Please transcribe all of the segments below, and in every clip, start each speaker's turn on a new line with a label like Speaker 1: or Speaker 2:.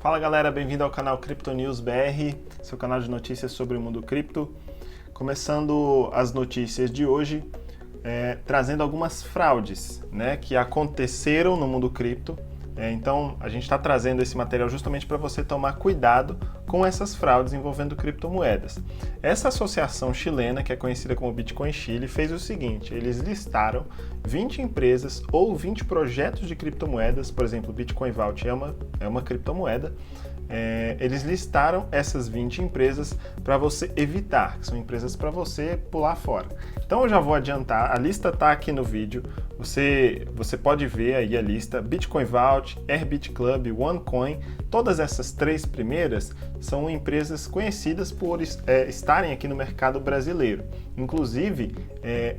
Speaker 1: Fala galera, bem-vindo ao canal Crypto News BR, seu canal de notícias sobre o mundo cripto. Começando as notícias de hoje, trazendo algumas fraudes, que aconteceram no mundo cripto. Então a gente está trazendo esse material justamente para você tomar cuidado com essas fraudes envolvendo criptomoedas. Essa associação chilena, que é conhecida como Bitcoin Chile, fez o seguinte: eles listaram 20 empresas ou 20 projetos de criptomoedas, por exemplo, Bitcoin Vault é uma criptomoeda. Eles listaram essas 20 empresas para você evitar, que são empresas para você pular fora. Então eu já vou adiantar, a lista está aqui no vídeo, você pode ver aí a lista: Bitcoin Vault, Airbit Club, OneCoin. Todas essas três primeiras são empresas conhecidas por estarem aqui no mercado brasileiro. Inclusive,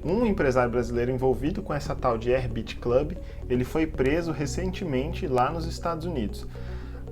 Speaker 1: um empresário brasileiro envolvido com essa tal de Airbit Club, ele foi preso recentemente lá nos Estados Unidos.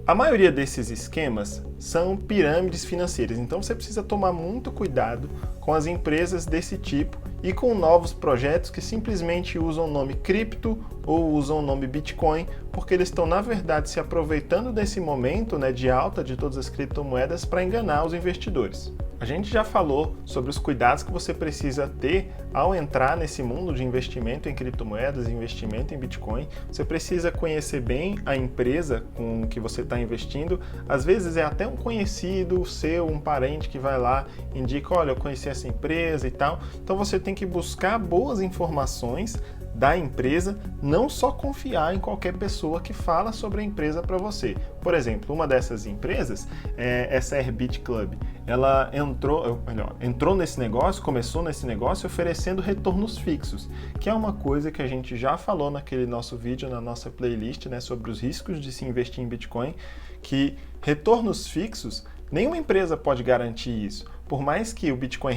Speaker 1: A maioria desses esquemas são pirâmides financeiras, então você precisa tomar muito cuidado com as empresas desse tipo e com novos projetos que simplesmente usam o nome cripto ou usam o nome Bitcoin, porque eles estão, na verdade, se aproveitando desse momento de alta de todas as criptomoedas para enganar os investidores. A gente já falou sobre os cuidados que você precisa ter ao entrar nesse mundo de investimento em criptomoedas, investimento em Bitcoin. Você precisa conhecer bem a empresa com que você está investindo. Às vezes é até um conhecido seu, um parente que vai lá, indica: olha, eu conheci essa empresa e tal. Então você tem que buscar boas informações da empresa, não só confiar em qualquer pessoa que fala sobre a empresa para você. Por exemplo, uma dessas empresas, essa Airbit Club, ela entrou nesse negócio, começou nesse negócio oferecendo retornos fixos, que é uma coisa que a gente já falou naquele nosso vídeo, na nossa playlist, sobre os riscos de se investir em Bitcoin, que retornos fixos, nenhuma empresa pode garantir isso. Por mais que o Bitcoin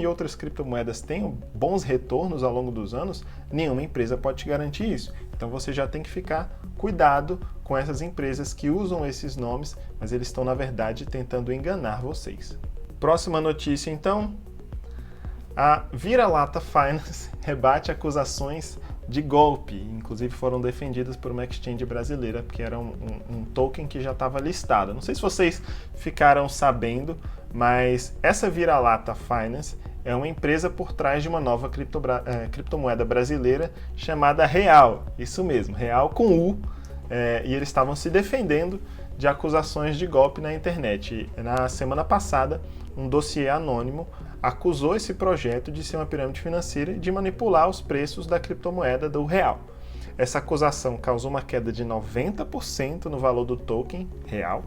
Speaker 1: e outras criptomoedas tenham bons retornos ao longo dos anos, nenhuma empresa pode te garantir isso. Então você já tem que ficar cuidado com essas empresas que usam esses nomes, mas eles estão, na verdade, tentando enganar vocês. Próxima notícia, então. A Vira-Lata Finance rebate acusações de golpe, inclusive foram defendidas por uma exchange brasileira, porque era um token que já estava listado. Não sei se vocês ficaram sabendo, mas essa Vira-Lata Finance é uma empresa por trás de uma nova criptomoeda brasileira chamada Real. Isso mesmo, Real com U, e eles estavam se defendendo de acusações de golpe na internet. Na semana passada, um dossiê anônimo acusou esse projeto de ser uma pirâmide financeira e de manipular os preços da criptomoeda do Real. Essa acusação causou uma queda de 90% no valor do token Real,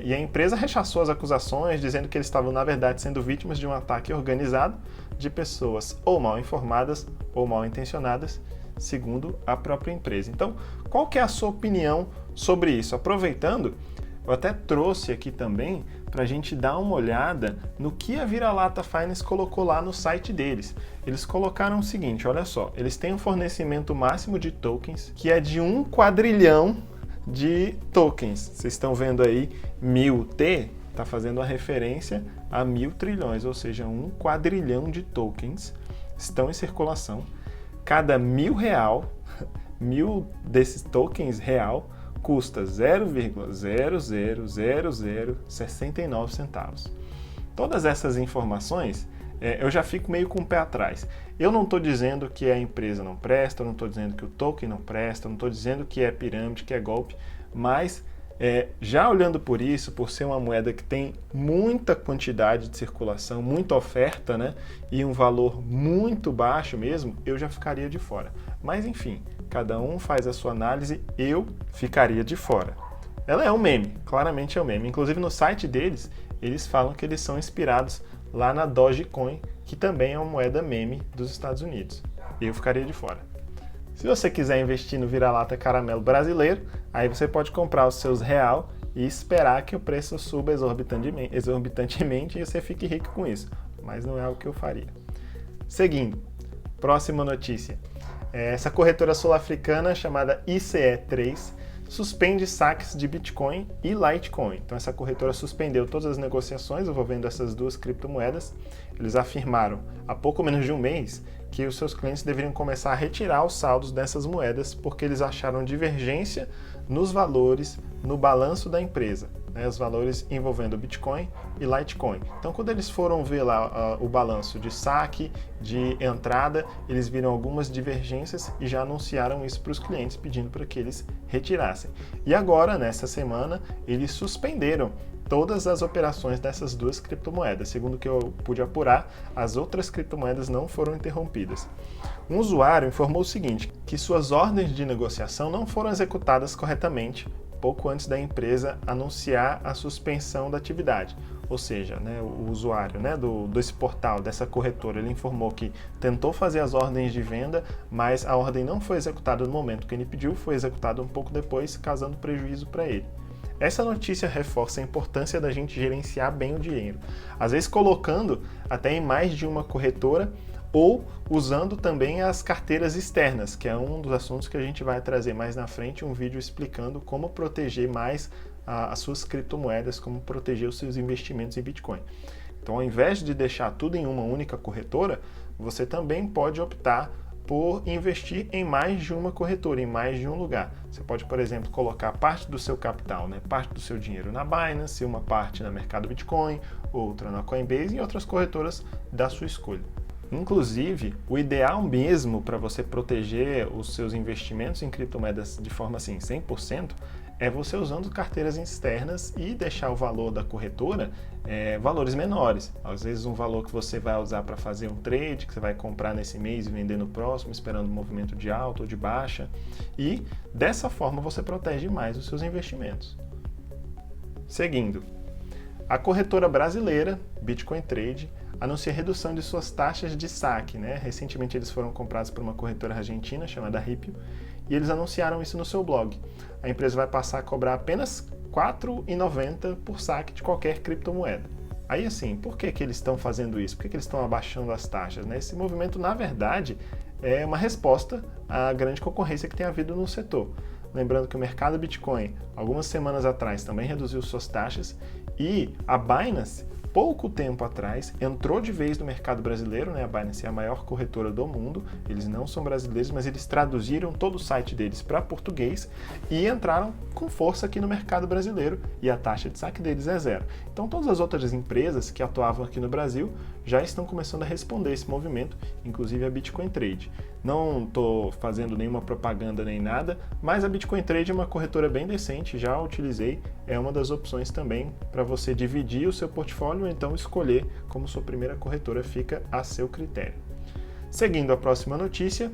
Speaker 1: e a empresa rechaçou as acusações, dizendo que eles estavam, na verdade, sendo vítimas de um ataque organizado de pessoas ou mal informadas ou mal intencionadas, segundo a própria empresa. Então, qual que é a sua opinião sobre isso? Aproveitando, eu até trouxe aqui também para a gente dar uma olhada no que a Vira-Lata Finance colocou lá no site deles. Eles colocaram o seguinte: olha só, eles têm um fornecimento máximo de tokens que é de 1 quadrilhão de tokens. Vocês estão vendo aí 1000T, está fazendo a referência a 1000 trilhões, ou seja, 1 quadrilhão de tokens estão em circulação. Cada mil desses tokens real custa 0,00069 centavos. Todas essas informações, eu já fico meio com o pé atrás. Eu não estou dizendo que a empresa não presta, eu não estou dizendo que o token não presta, eu não estou dizendo que é pirâmide, que é golpe, mas já olhando por isso, por ser uma moeda que tem muita quantidade de circulação, muita oferta, e um valor muito baixo mesmo, eu já ficaria de fora. Mas enfim, cada um faz a sua análise, eu ficaria de fora. Ela é um meme, claramente é um meme. Inclusive no site deles, eles falam que eles são inspirados lá na Dogecoin, que também é uma moeda meme dos Estados Unidos. Eu ficaria de fora. Se você quiser investir no Vira-Lata Caramelo brasileiro, aí você pode comprar os seus real e esperar que o preço suba exorbitantemente e você fique rico com isso. Mas não é o que eu faria. Seguindo, próxima notícia. Essa corretora sul-africana chamada ICE3 suspende saques de Bitcoin e Litecoin. Então essa corretora suspendeu todas as negociações envolvendo essas duas criptomoedas. Eles afirmaram há pouco menos de um mês que os seus clientes deveriam começar a retirar os saldos dessas moedas porque eles acharam divergência nos valores no balanço da empresa, né, os valores envolvendo Bitcoin e Litecoin. Então, quando eles foram ver lá o balanço de saque, de entrada, eles viram algumas divergências e já anunciaram isso para os clientes, pedindo para que eles retirassem. E agora, nessa semana, eles suspenderam todas as operações dessas duas criptomoedas. Segundo o que eu pude apurar, as outras criptomoedas não foram interrompidas. Um usuário informou o seguinte, que suas ordens de negociação não foram executadas corretamente pouco antes da empresa anunciar a suspensão da atividade. Ou seja, né, o usuário, né, desse portal, dessa corretora, ele informou que tentou fazer as ordens de venda, mas a ordem não foi executada no momento que ele pediu, foi executada um pouco depois, causando prejuízo para ele. Essa notícia reforça a importância da gente gerenciar bem o dinheiro, às vezes colocando até em mais de uma corretora ou usando também as carteiras externas, que é um dos assuntos que a gente vai trazer mais na frente, um vídeo explicando como proteger mais as suas criptomoedas, como proteger os seus investimentos em Bitcoin. Então, ao invés de deixar tudo em uma única corretora, você também pode optar por investir em mais de uma corretora, em mais de um lugar. Você pode, por exemplo, colocar parte do seu capital, né, parte do seu dinheiro na Binance, uma parte no mercado Bitcoin, outra na Coinbase e outras corretoras da sua escolha. Inclusive, o ideal mesmo para você proteger os seus investimentos em criptomoedas de forma assim 100% é você usando carteiras externas e deixar o valor da corretora valores menores. Às vezes um valor que você vai usar para fazer um trade, que você vai comprar nesse mês e vender no próximo, esperando um movimento de alta ou de baixa. E dessa forma você protege mais os seus investimentos. Seguindo, a corretora brasileira Bitcoin Trade anuncia redução de suas taxas de saque, né? Recentemente eles foram comprados por uma corretora argentina chamada Ripio e eles anunciaram isso no seu blog. A empresa vai passar a cobrar apenas R$ 4,90 por saque de qualquer criptomoeda. Aí assim, por que eles estão fazendo isso? Por que eles estão abaixando as taxas, né? Esse movimento, na verdade, é uma resposta à grande concorrência que tem havido no setor. Lembrando que o mercado Bitcoin, algumas semanas atrás, também reduziu suas taxas e a Binance, pouco tempo atrás, entrou de vez no mercado brasileiro, né? A Binance é a maior corretora do mundo, eles não são brasileiros, mas eles traduziram todo o site deles para português e entraram com força aqui no mercado brasileiro e a taxa de saque deles é zero. Então todas as outras empresas que atuavam aqui no Brasil já estão começando a responder esse movimento, inclusive a Bitcoin Trade. Não estou fazendo nenhuma propaganda nem nada, mas a Bitcoin Trade é uma corretora bem decente, já a utilizei, é uma das opções também para você dividir o seu portfólio, ou então escolher como sua primeira corretora, fica a seu critério. Seguindo a próxima notícia,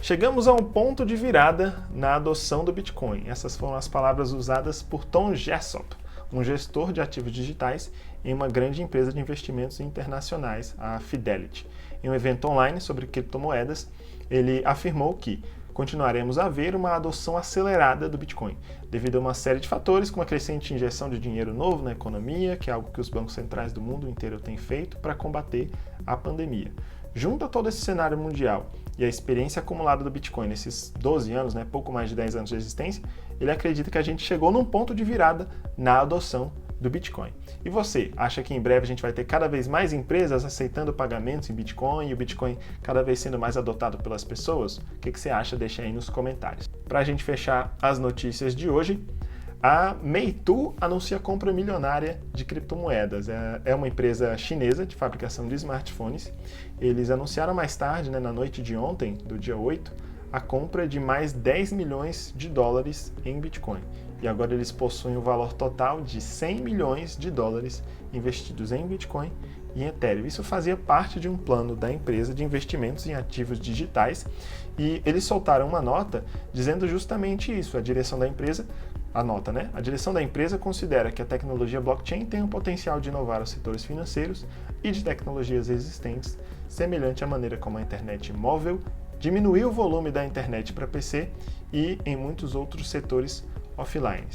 Speaker 1: chegamos a um ponto de virada na adoção do Bitcoin. Essas foram as palavras usadas por Tom Jessop, um gestor de ativos digitais em uma grande empresa de investimentos internacionais, a Fidelity. Em um evento online sobre criptomoedas, ele afirmou que continuaremos a ver uma adoção acelerada do Bitcoin, devido a uma série de fatores, como a crescente injeção de dinheiro novo na economia, que é algo que os bancos centrais do mundo inteiro têm feito para combater a pandemia. Junto a todo esse cenário mundial e a experiência acumulada do Bitcoin nesses 12 anos, né, pouco mais de 10 anos de existência, ele acredita que a gente chegou num ponto de virada na adoção do Bitcoin. E você, acha que em breve a gente vai ter cada vez mais empresas aceitando pagamentos em Bitcoin e o Bitcoin cada vez sendo mais adotado pelas pessoas? O que você acha? Deixa aí nos comentários. Para a gente fechar as notícias de hoje, a Meitu anuncia a compra milionária de criptomoedas. É uma empresa chinesa de fabricação de smartphones. Eles anunciaram mais tarde, né, na noite de ontem, do dia 8, a compra de mais 10 milhões de dólares em Bitcoin. E agora eles possuem o valor total de 100 milhões de dólares investidos em Bitcoin e em Ethereum. Isso fazia parte de um plano da empresa de investimentos em ativos digitais e eles soltaram uma nota dizendo justamente isso. A direção da empresa, a nota, né? A direção da empresa considera que a tecnologia blockchain tem o potencial de inovar os setores financeiros e de tecnologias existentes, semelhante à maneira como a internet móvel diminuiu o volume da internet para PC e em muitos outros setores offline.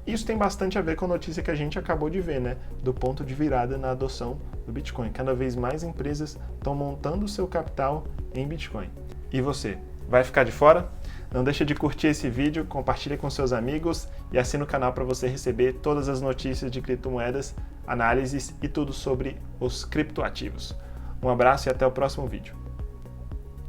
Speaker 1: Isso tem bastante a ver com a notícia que a gente acabou de ver, né? Do ponto de virada na adoção do Bitcoin. Cada vez mais empresas estão montando o seu capital em Bitcoin. E você, vai ficar de fora? Não deixa de curtir esse vídeo, compartilha com seus amigos e assina o canal para você receber todas as notícias de criptomoedas, análises e tudo sobre os criptoativos. Um abraço e até o próximo vídeo.